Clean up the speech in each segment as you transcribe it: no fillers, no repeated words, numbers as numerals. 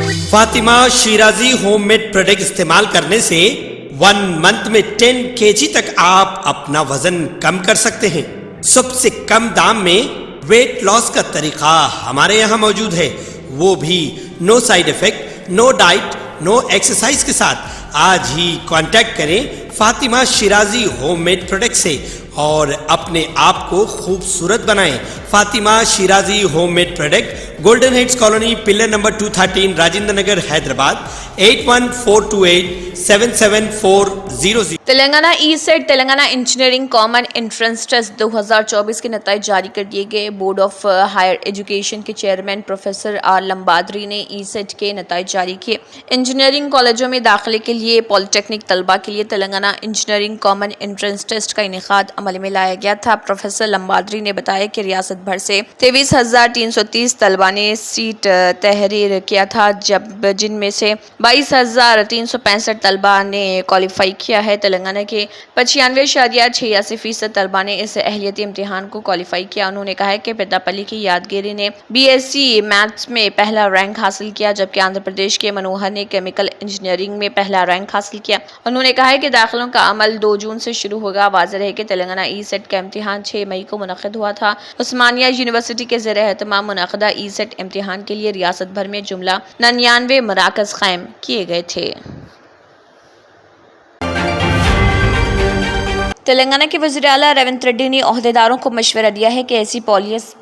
Fatima Shirazi home made product استعمال کرنے سے 1 منتھ میں 10 kg تک آپ اپنا وزن کم کر سکتے ہیں۔ سب سے کم دام میں ویٹ لاس کا طریقہ ہمارے یہاں موجود ہے، وہ بھی no side effect, no diet, no exercise کے ساتھ۔ آج ہی کانٹیکٹ کریں Fatima Shirazi home made product سے اور اپنے آپ کو خوبصورت بنائیں۔ Fatima Shirazi home made product, golden heights colony, pillar number 213، Rajendra Nagar, Hyderabad, 8142877400۔ Telangana E CET Telangana engineering common entrance test 2024 کے نتائج جاری کر دیے گئے۔ بورڈ آف ہائر ایجوکیشن کے چیئرمین پروفیسر آر لمبادری نے ای سیٹ کے نتائج جاری کیے۔ انجینئرنگ کالجوں میں داخلے کے لیے پولی ٹیکنک طلبہ کے لیے Telangana engineering common entrance test کا انعقاد عمل میں لایا گیا تھا۔ پروفیسر لمبادری نے بتایا کہ ریاست بھر سے 23,330 طلبہ نے سیٹ تحریر کیا تھا، جن میں سے 22,365 طلبہ نے کوالیفائی کیا ہے۔ تلنگانہ کے 95.86% طلبہ نے اس اہلیتی امتحان کو کوالیفائی کیا۔ انہوں نے کہا کہ پیداپلی کی یادگیری نے BSc میتھس میں پہلا رینک حاصل کیا، جبکہ آندھرا پردیش کے منوہر نے کیمیکل انجینئرنگ میں پہلا رینک حاصل کیا۔ انہوں نے کہا کہ داخلوں کا عمل 2 جون سے شروع ہوگا۔ واضح ہے کہ تلنگانہ ای سیٹ کا امتحان 6 مئی کو منعقد ہوا تھا۔ عثمانیہ یونیورسٹی کے زیر اہتمام منعقدہ ای سیٹ امتحان کے لیے ریاست بھر میں جملہ 99 مراکز قائم کیے گئے تھے۔ تلنگانہ کے وزیر اعلیٰ ریونت ریڈی نے عہدیداروں کو مشورہ دیا ہے کہ ایسی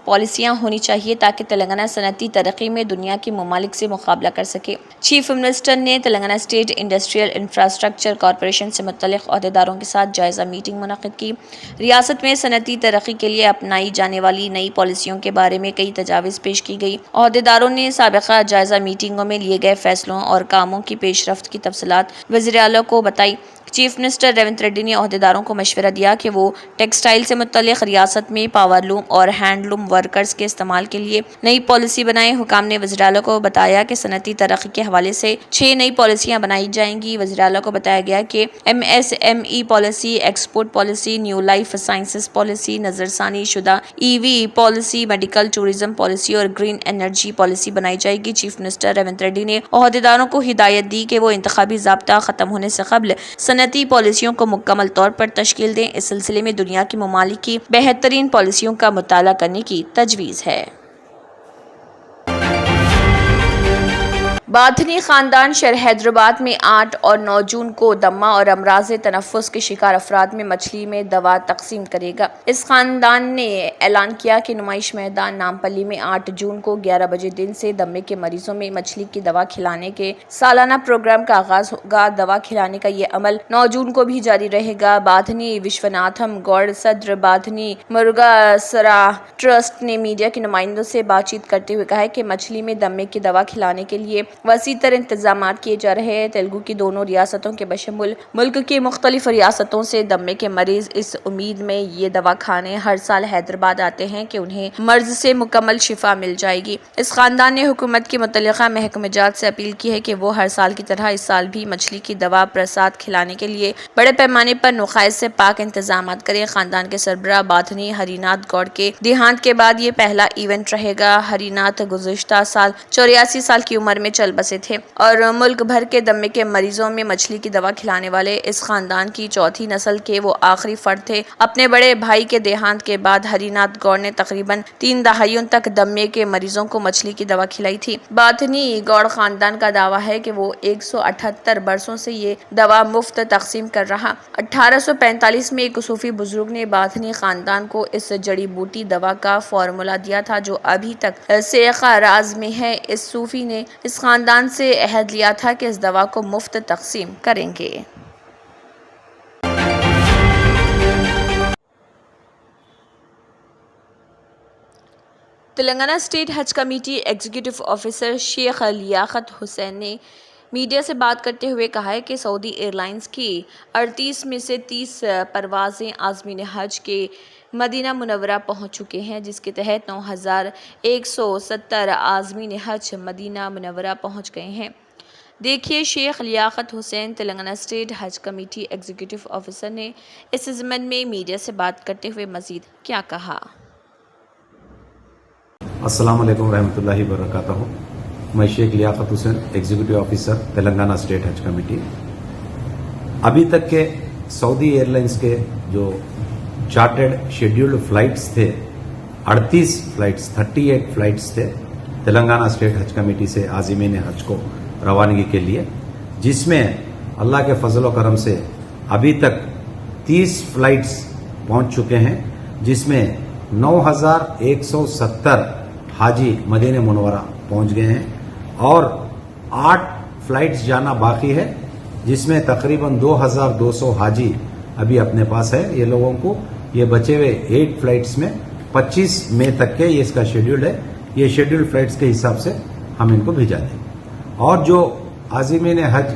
پالیسیاں ہونی چاہیے تاکہ تلنگانہ صنعتی ترقی میں دنیا کے ممالک سے مقابلہ کر سکے۔ چیف منسٹر نے Telangana state industrial infrastructure corporation سے متعلق عہدیداروں کے ساتھ جائزہ میٹنگ منعقد کی۔ ریاست میں صنعتی ترقی کے لیے اپنائی جانے والی نئی پالیسیوں کے بارے میں کئی تجاویز پیش کی گئی۔ عہدیداروں نے سابقہ جائزہ میٹنگوں میں لیے گئے فیصلوں اور کاموں کی پیش رفت کی تفصیلات وزیر اعلیٰ کو بتائی۔ چیف منسٹر ریونت ریڈی نے عہدیداروں کو مشورہ دیا کہ وہ ٹیکسٹائل سے متعلق ریاست میں پاور لوم اور ہینڈ لوم ورکرز کے استعمال کے لیے نئی پالیسی بنائیں۔ حکام نے وزیر اعلیٰ کو بتایا کہ صنعتی ترقی کے حوالے سے 6 نئی پالیسیاں بنائی جائیں گی۔ وزیر اعلیٰ کو بتایا گیا کہ MSME policy, export policy, new life sciences policy, نظر ثانی شدہ EV policy, medical tourism policy اور گرین انرجی پالیسی بنائی جائے گی۔ چیف منسٹر ریونت ریڈی نے عہدیداروں کو ہدایت دی کہ وہ انتخابی ضابطہ ختم ہونے سے قبل صنعتی پالیسیوں کو مکمل طور پر تشکیل دیں۔ اس سلسلے میں دنیا کے ممالک کی بہترین پالیسیوں کا مطالعہ کرنے کی تجویز ہے۔ بادھنی خاندان شہر حیدرآباد میں 8 اور 9 جون کو دمہ اور امراض تنفس کے شکار افراد میں مچھلی میں دوا تقسیم کرے گا۔ اس خاندان نے اعلان کیا کہ نمائش میدان نامپلی میں 8 جون کو 11 بجے دن سے دمے کے مریضوں میں مچھلی کی دوا کھلانے کے سالانہ پروگرام کا آغاز ہوگا۔ دوا کھلانے کا یہ عمل 9 جون کو بھی جاری رہے گا۔ بادھنی وشوناتھم گوڑ، صدر بادھنی مرغا سرا ٹرسٹ نے میڈیا کے نمائندوں سے بات چیت کرتے ہوئے کہا کہ مچھلی میں دمے کی دوا کھلانے کے لیے وسیع تر انتظامات کیے جا رہے ہیں۔ تلگو کی دونوں ریاستوں کے بشمول ملک کی مختلف ریاستوں سے دمے کے مریض اس امید میں یہ دوا کھانے ہر سال حیدرآباد آتے ہیں کہ انہیں مرض سے مکمل شفا مل جائے گی۔ اس خاندان نے حکومت کی متعلقہ محکمہ جات سے اپیل کی ہے کہ وہ ہر سال کی طرح اس سال بھی مچھلی کی دوا پرساد کھلانے کے لیے بڑے پیمانے پر نقائص سے پاک انتظامات کریں۔ خاندان کے سربراہ بادھنی ہری ناتھ گوڑ کے دیہانت کے بعد یہ پہلا ایونٹ رہے گا۔ ہری ناتھ گزشتہ سال 84 سال کی عمر میں چل بسے تھے اور ملک بھر کے دمے کے مریضوں میں مچھلی کی دوا کھلانے والے اس خاندان کی چوتھی نسل کے وہ آخری فرد تھے۔ اپنے بڑے بھائی کے دیہانت کے بعد ہری ناتھ گوڑ نے تقریباً 3 دہائیوں تک دمے کے مریضوں کو مچھلی کی دوا کھلائی تھی۔ بادھنی گوڑ خاندان کا دعویٰ ہے کہ وہ 178 برسوں سے یہ دوا مفت تقسیم کر رہا۔ 1845 میں ایک صوفی بزرگ نے بادھنی خاندان کو اس جڑی بوٹی دوا کا فارمولا دیا تھا جو ابھی تک سیقہ راز میں ہے۔ اس صوفی نے اس خاندان سے عہد لیا تھا کہ اس دوا کو مفت تقسیم کریں گے۔ تلنگانہ اسٹیٹ حج کمیٹی ایگزیکٹو آفیسر شیخ لیاقت حسین نے میڈیا سے بات کرتے ہوئے کہا ہے کہ سعودی ایئر لائنز کی 38 میں سے 30 پروازیں عازمین حج کے مدینہ منورہ پہنچ چکے ہیں، جس کے تحت 9170 عازمین حج مدینہ منورہ پہنچ گئے ہیں۔ دیکھیے شیخ لیاقت حسین تلنگانہ اسٹیٹ حج کمیٹی ایگزیکٹو آفیسر نے اس ضمن میں میڈیا سے بات کرتے ہوئے مزید کیا کہا۔ السلام علیکم ورحمۃ اللہ وبرکاتہ۔ میں شیخ لیاقت حسین ایگزیکٹو آفیسر تلنگانہ اسٹیٹ حج کمیٹی. ابھی تک کے سعودی ایئر لائنس کے جو چارٹرڈ شیڈیولڈ فلائٹس تھے 38 فلائٹس تھے تلنگانہ اسٹیٹ حج کمیٹی سے عازمین حج کو روانگی کے لیے، جس میں اللہ کے فضل و کرم سے ابھی تک 30 فلائٹس پہنچ چکے ہیں، جس میں 9170 حاجی مدینہ منورہ پہنچ گئے ہیں اور 8 فلائٹس جانا باقی ہے، جس میں تقریباً 2200 حاجی ابھی اپنے پاس ہے. یہ لوگوں کو یہ بچے ہوئے 8 فلائٹس میں 25 مئی تک کے یہ اس کا شیڈیول ہے. یہ شیڈیول فلائٹس کے حساب سے ہم ان کو بھیجا دیں. اور جو عازمین حج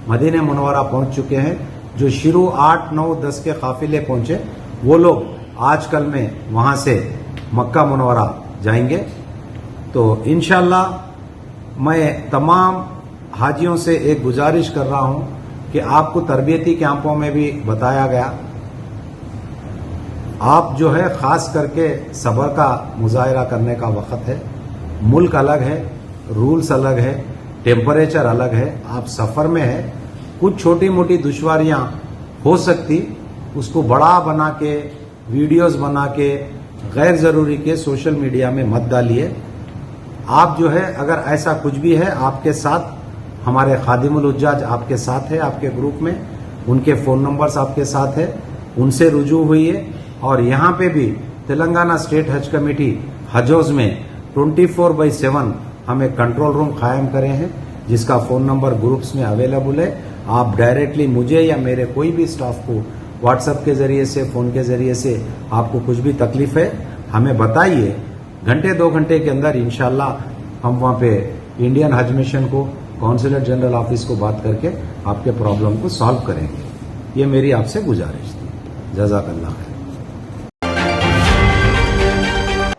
مدینہ منورہ پہنچ چکے ہیں، جو شروع 8، 9، 10 کے قافلے پہنچے، وہ لوگ آج کل میں وہاں سے مکہ منورہ جائیں گے. تو انشاءاللہ میں تمام حاجیوں سے ایک گزارش کر رہا ہوں کہ آپ کو تربیتی کیمپوں میں بھی بتایا گیا، آپ جو ہے خاص کر کے صبر کا مظاہرہ کرنے کا وقت ہے. ملک الگ ہے، رولز الگ ہے، ٹیمپریچر الگ ہے، آپ سفر میں ہے، کچھ چھوٹی موٹی دشواریاں ہو سکتی، اس کو بڑا بنا کے ویڈیوز بنا کے غیر ضروری کے سوشل میڈیا میں مت ڈالیے. آپ جو ہے اگر ایسا کچھ بھی ہے، آپ کے ساتھ ہمارے خادم الحجاج آپ کے ساتھ ہے، آپ کے گروپ میں ان کے فون نمبرز آپ کے ساتھ ہے، ان سے رجوع ہوئیے. اور یہاں پہ بھی تلنگانہ اسٹیٹ حج کمیٹی حج ہاؤس میں 24/7 ہم ایک کنٹرول روم قائم کرے ہیں، جس کا فون نمبر گروپس میں اویلیبل ہے. آپ ڈائریکٹلی مجھے یا میرے کوئی بھی اسٹاف کو واٹس ایپ کے ذریعے سے، فون کے ذریعے سے آپ کو کچھ بھی تکلیف ہے ہمیں بتائیے. گھنٹے 2 گھنٹے کے اندر انشاءاللہ ہم وہاں پہ انڈین حج مشن کو، کونسلیٹ جنرل آفس کو بات کر کے آپ کے پرابلم کو سالو کریں گے. یہ میری آپ سے گزارش تھی. جزاک اللہ خیر.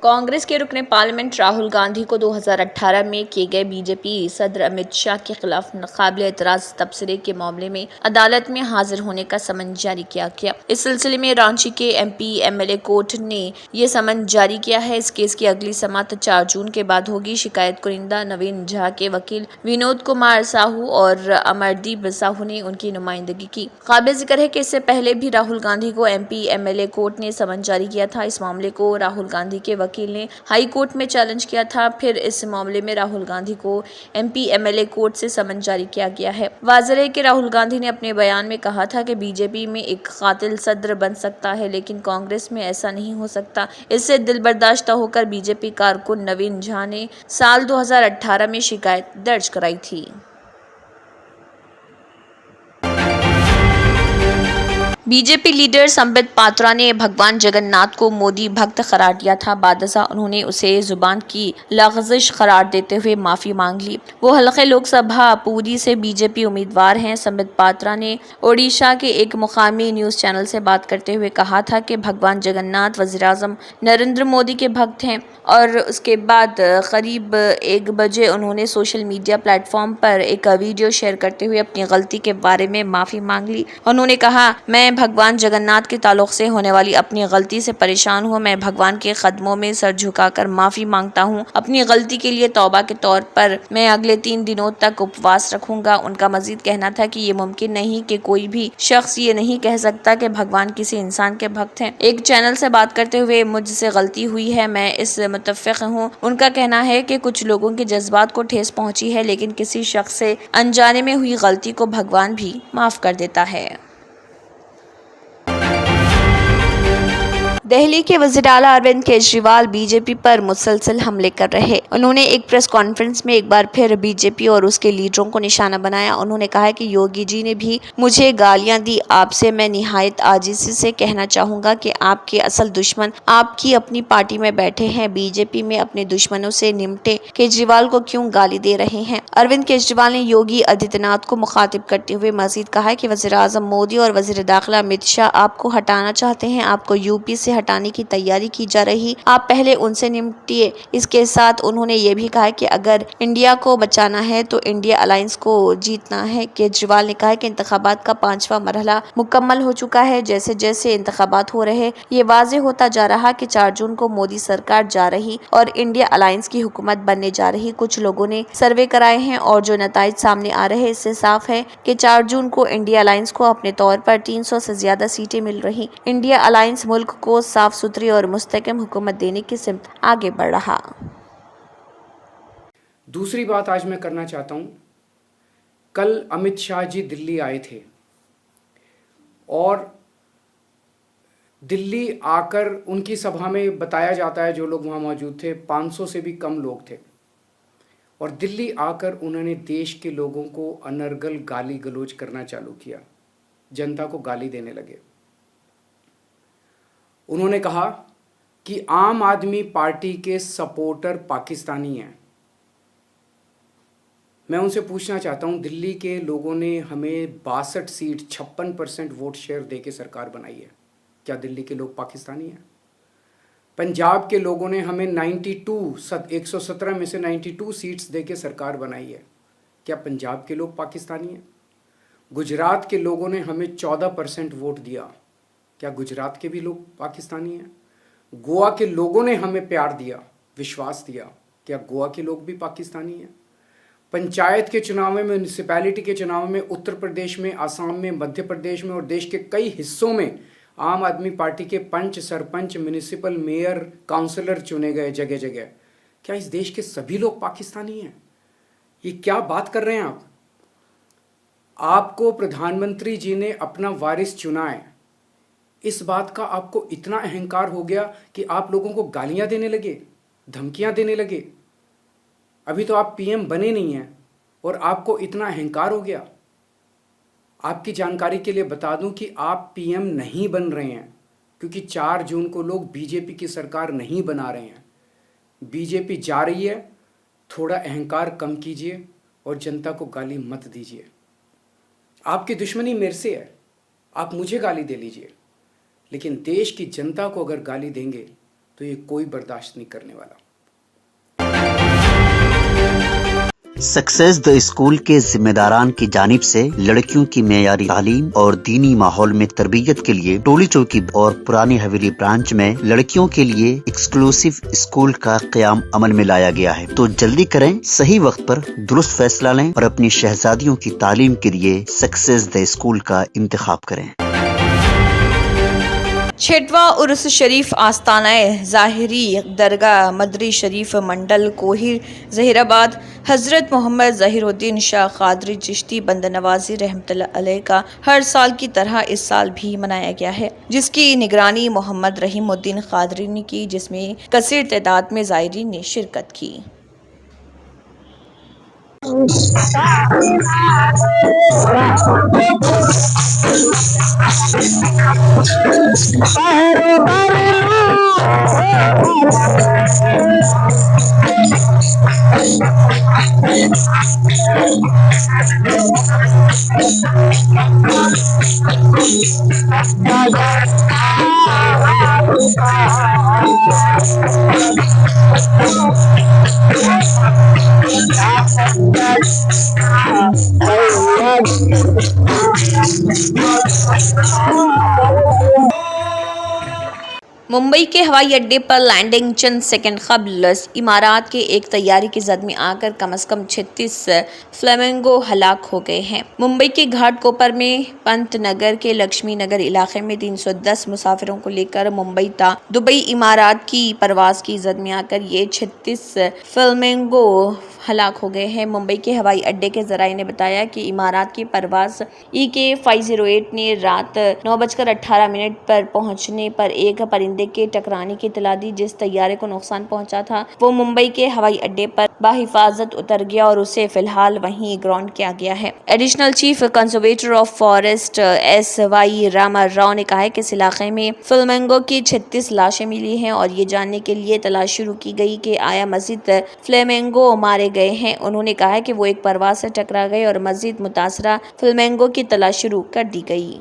کانگریس کے رکن پارلیمنٹ راہل گاندھی کو 2018 میں کیے گئے بی جے پی صدر امت شاہ کے خلاف قابل اعتراض تبصرے کے معاملے میں عدالت میں حاضر ہونے کا سمن جاری کیا گیا. اس سلسلے میں رانچی کے M P M L A court نے یہ سمن جاری کیا ہے. اس کیس کی اگلی سماعت 4 جون کے بعد ہوگی. شکایت کنندہ نوین جھا کے وکیل ونود کمار ساہو اور امردیپ ساہو نے ان کی نمائندگی کی. قابل ذکر ہے کہ اس سے پہلے بھی راہل گاندھی کو M P M L A court نے سمن جاری کیا تھا. اس معاملے کو راہل گاندھی کے وکیل نے ہائی کورٹ میں چیلنج کیا تھا. پھر اس معاملے میں راہل گاندھی کو M P M L A court سے سمن جاری کیا گیا ہے. واضح ہے کہ راہل گاندھی نے اپنے بیان میں کہا تھا کہ بی جے پی میں ایک قاتل صدر بن سکتا ہے، لیکن کانگریس میں ایسا نہیں ہو سکتا. اس سے دل برداشتہ ہو کر بی جے پی کارکن نوین جھا نے سال 2018 میں شکایت درج کرائی تھی. B J P leader سمبت Patra نے بھگوان جگن ناتھ کو مودی بھکت قرار دیا تھا. بعد ازاں انہوں نے اسے زبان کی لغزش قرار دیتے ہوئے معافی مانگ لی. وہ حلقہ لوک سبھا پوری سے بی جے پی امیدوار ہیں. سمبت پاترا نے اوڈیشہ کے ایک مقامی نیوز چینل سے بات کرتے ہوئے کہا تھا کہ بھگوان جگن ناتھ وزیر اعظم نریندر مودی کے بھکت ہیں. اور اس کے بعد قریب 1 بجے انہوں نے سوشل میڈیا پلیٹ فارم پر ایک ویڈیو شیئر کرتے ہوئے اپنی غلطی کے بارے میں معافی مانگ لی. انہوں نے کہا، میں بھگوان جگن ناتھ کے تعلق سے ہونے والی اپنی غلطی سے پریشان ہوں. میں بھگوان کے قدموں میں سر جھکا کر معافی مانگتا ہوں. اپنی غلطی کے لیے توبہ کے طور پر میں اگلے 3 دنوں تک اپواس رکھوں گا. ان کا مزید کہنا تھا کہ یہ ممکن نہیں کہ کوئی بھی شخص یہ نہیں کہہ سکتا کہ بھگوان کسی انسان کے بھکت ہیں. ایک چینل سے بات کرتے ہوئے مجھ سے غلطی ہوئی ہے، میں اس متفق ہوں. ان کا کہنا ہے کہ کچھ لوگوں کے جذبات کو ٹھیس پہنچی ہے، لیکن کسی شخص سے انجانے میں ہوئی غلطی کو بھگوان بھی معاف کر دیتا ہے. دہلی کے وزیر اعلیٰ اروند کیجریوال بی جے پی پر مسلسل حملے کر رہے. انہوں نے ایک پریس کانفرنس میں ایک بار پھر بی جے پی اور اس کے لیڈروں کو نشانہ بنایا. انہوں نے کہا کہ یوگی جی نے بھی مجھے گالیاں دی. آپ سے میں نہایت عاجزی سے کہنا چاہوں گا کہ آپ کے اصل دشمن آپ کی اپنی پارٹی میں بیٹھے ہیں. بی جے پی میں اپنے دشمنوں سے نمٹے. کیجریوال کو کیوں گالی دے رہے ہیں؟ اروند کیجریوال نے یوگی آدتیہ ناتھ کو مخاطب کرتے ہوئے مزید کہا کہ وزیر اعظم مودی اور وزیر داخلہ امت شاہ آپ کو ہٹانا چاہتے ہیں. آپ کو یو پی سے ہٹانے کی تیاری کی جا رہی، آپ پہلے ان سے نمٹیے۔ اس کے ساتھ انہوں نے یہ بھی کہا کہ اگر انڈیا کو بچانا ہے تو انڈیا الائنس کو جیتنا ہے۔ کیجریوال نے کہا کہ انتخابات کا 5واں مرحلہ مکمل ہو چکا ہے۔ جیسے جیسے انتخابات ہو رہے، یہ واضح ہوتا جا رہا کہ 4 جون کو مودی سرکار جا رہی اور انڈیا الائنس کی حکومت بننے جا رہی۔ کچھ لوگوں نے سروے کرائے ہیں اور جو نتائج سامنے آ رہے، اس سے صاف ہے کہ 4 جون کو انڈیا الائنس کو اپنے طور پر 300 سے زیادہ سیٹیں مل رہی۔ انڈیا الائنس ملک کو صاف ستھری اور مستحکم حکومت دینے کی سمت آگے بڑھ رہا۔ دوسری بات آج میں کرنا چاہتا ہوں، کل امت شاہ جی دلی آئے تھے اور دلی آ کر ان کی سبھا میں بتایا جاتا ہے جو لوگ وہاں موجود تھے 500 سے بھی کم لوگ تھے، اور دلی آ کر انہوں نے دیش کے لوگوں کو انرگل گالی گلوچ کرنا چالو کیا، جنتا کو گالی دینے لگے۔ انہوں نے کہا کہ عام آدمی پارٹی کے سپورٹر پاکستانی ہیں۔ میں ان سے پوچھنا چاہتا ہوں، دلی کے لوگوں نے ہمیں 62 سیٹ 56% ووٹ شیئر دے کے سرکار بنائی ہے، کیا دلی کے لوگ پاکستانی ہیں؟ پنجاب کے لوگوں نے ہمیں 117 میں سے 92 سیٹس دے کے سرکار بنائی ہے، کیا پنجاب کے لوگ پاکستانی ہیں؟ گجرات کے لوگوں نے ہمیں 14% ووٹ دیا، کیا گجرات کے بھی لوگ پاکستانی ہیں؟ گوا کے لوگوں نے ہمیں پیار دیا، وشواس دیا، کیا گوا کے لوگ بھی پاکستانی ہیں؟ پنچایت کے چناؤ میں، میونسپیلٹی کے چناؤ میں، اتر پردیش میں، آسام میں، مدھیہ پردیش میں اور دیش کے کئی حصوں میں عام آدمی پارٹی کے پنچ، سرپنچ، میونسپل میئر، کاؤنسلر چنے گئے جگہ جگہ، کیا اس دیش کے سبھی لوگ پاکستانی ہیں؟ یہ کیا بات کر رہے ہیں آپ؟ آپ کو پردھان منتری جی نے اپنا وارث چنا ہے، اس بات کا آپ کو اتنا اہنکار ہو گیا کہ آپ لوگوں کو گالیاں دینے لگے، دھمکیاں دینے لگے۔ ابھی تو آپ پی ایم بنے نہیں ہیں اور آپ کو اتنا اہنکار ہو گیا۔ آپ کی جانکاری کے لیے بتا دوں کہ آپ پی ایم نہیں بن رہے ہیں، کیونکہ 4 جون کو لوگ بی جے پی کی سرکار نہیں بنا رہے ہیں۔ بی جے پی جا رہی ہے، تھوڑا اہنکار کم کیجئے اور جنتا کو گالی مت دیجئے۔ آپ کی دشمنی میرے سے ہے، آپ مجھے گالی دے لیجئے، لیکن دیش کی جنتا کو اگر گالی دیں گے تو یہ کوئی برداشت نہیں کرنے والا۔ سکسیس دی اسکول کے ذمہ داران کی جانب سے لڑکیوں کی معیاری تعلیم اور دینی ماحول میں تربیت کے لیے ٹولی چوکی اور پرانی حویلی برانچ میں لڑکیوں کے لیے ایکسکلوسو اسکول کا قیام عمل میں لایا گیا ہے۔ تو جلدی کریں، صحیح وقت پر درست فیصلہ لیں اور اپنی شہزادیوں کی تعلیم کے لیے سکسیس دی اسکول کا انتخاب کریں۔ 6واں عرس شریف آستانہ ظاہری درگاہ مدری شریف منڈل کوہیر ظہیر آباد حضرت محمد ظہیر الدین شاہ قادری چشتی بند نوازی رحمۃ اللہ علیہ کا ہر سال کی طرح اس سال بھی منایا گیا ہے، جس کی نگرانی محمد رحیم الدین قادری نے کی، جس میں کثیر تعداد میں زائرین نے شرکت کی۔ ممبئی کے ہوائی اڈے پر لینڈنگ چند سیکنڈ قبل امارات کے ایک طیارے کی زد میں آ کر کم از کم 36 فلیمنگو ہلاک ہو گئے ہیں۔ ممبئی کے گھاٹ کوپر میں پنت نگر کے لکشمی نگر علاقے میں 310 مسافروں کو لے کر ممبئی تا دبئی امارات کی پرواز کی زد میں آ کر یہ 36 فلیمنگو ہلاک ہو گئے ہیں۔ ممبئی کے ہوائی اڈے کے ذرائع نے بتایا کہ امارات کی پرواز EK508 نے رات 9:18 پر پہنچنے پر ایک پرندے کے ٹکرانے کی اطلاع دی۔ جس طیارے کو نقصان پہنچا تھا وہ ممبئی کے ہوائی اڈے پر بحفاظت اتر گیا اور اسے فی الحال وہیں گراؤنڈ کیا گیا ہے۔ Additional chief conservator of forest SY Rama Rao نے کہا کہ اس علاقے میں فلیمنگو کی 36 لاشیں ملی ہیں اور یہ جاننے کے لیے تلاش شروع کی گئی کہ آیا مزید فلیمنگو مارے گئے ہیں۔ انہوں نے کہا کہ وہ ایک پرواز سے ٹکرا گئے اور مزید متاثرہ فلیمنگو کی تلاش شروع کر دی گئی۔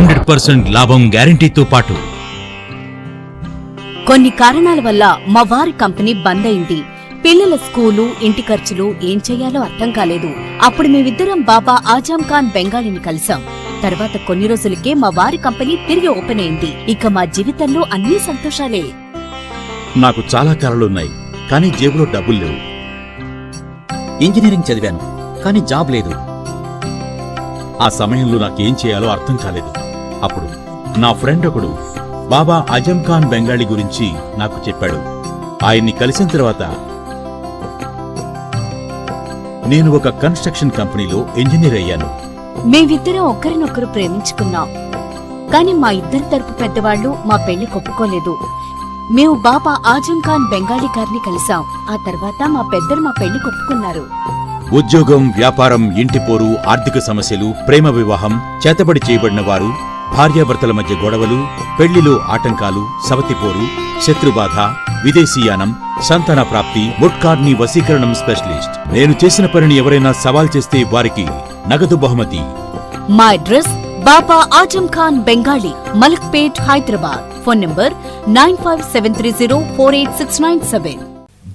100% లాభం గ్యారంటీతో పాటు కొన్ని కారణాల వల్ల మా వారి కంపెనీ బంద్ అయింది. పిల్లల స్కూలు, ఇంటి ఖర్చులు ఏం చెయ్యాలో అర్థం కాలేదు. అప్పుడు మేమిద్దరం బాబా ఆజం ఖాన్ బెంగాలీని కలిసాం. తర్వాత కొన్ని రోజులకే మా వారి కంపెనీ తిరిగి ఓపెన్ అయింది. ఇక మా జీవితంలో అన్ని సంతోషాలే. నాకు చాలా కలలున్నాయి, కానీ జేబులో డబ్బులు లేవు. ఇంజనీరింగ్ చదివాను, కానీ జాబ్ లేదు. ఆ సమయంలో నాకేం చేయాలో అర్థం కాలేదు. అప్పుడు నా ఫ్రెండ్ ఒకడు బాబా ఆజం ఖాన్ బెంగాలీ గురించి నాకు చెప్పాడు. ఆయన్ని కలిసిన తర్వాత నేను ఒక కన్స్ట్రక్షన్ కంపెనీలో ఇంజనీర్ అయ్యాను. మేమిద్దరం ఒకరినొకరు ప్రేమించుకున్నాం. కాని మా ఇద్దరి తరపు పెద్దవాళ్లు మా పెళ్లి ఒప్పుకోలేదు. మేము బాబా ఆజం ఖాన్ బెంగాలీ గారిని కలిసాం. ఆ తర్వాత మా పెద్దలు మా పెళ్లి ఒప్పుకున్నారు. ఉద్యోగం, వ్యాపారం, ఇంటి పోరు, ఆర్థిక సమస్యలు, ప్రేమ వివాహం, చేతబడి చేయబడిన వారు, భార్యాభర్తల మధ్య గొడవలు, పెళ్లిలో ఆటంకాలు, సవతిపోరు, శత్రుబాధ, విదేశీయానం, సంతాన ప్రాప్తి, ముట్కార్ని వశీకరణం స్పెషలిస్ట్. నేను చేసిన పనిని ఎవరైనా సవాల్ చేస్తే వారికి నగదు బహుమతి. మా address Baba Azam Khan Bengali, Malakpet, Hyderabad. Phone number 9573048697.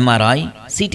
MRI, CT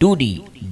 2D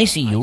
ICU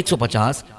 150,